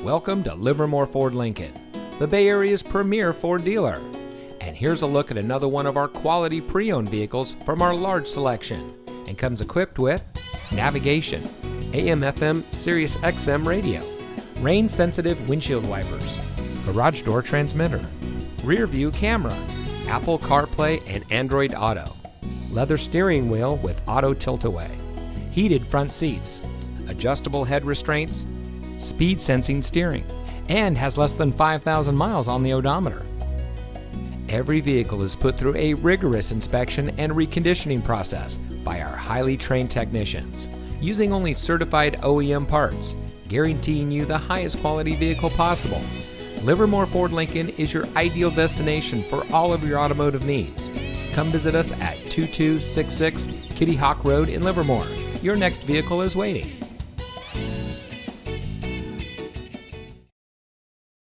Welcome to Livermore Ford Lincoln, the Bay Area's premier Ford dealer. And here's a look at another one of our quality pre-owned vehicles from our large selection, and comes equipped with navigation, AM/FM Sirius XM radio, rain-sensitive windshield wipers, garage door transmitter, rear view camera, Apple CarPlay and Android Auto, leather steering wheel with auto tilt-away, heated front seats, adjustable head restraints, speed sensing steering, and has less than 5,000 miles on the odometer. Every vehicle is put through a rigorous inspection and reconditioning process by our highly trained technicians, using only certified OEM parts, guaranteeing you the highest quality vehicle possible. Livermore Ford Lincoln is your ideal destination for all of your automotive needs. Come visit us at 2266 Kittyhawk Road in Livermore. Your next vehicle is waiting.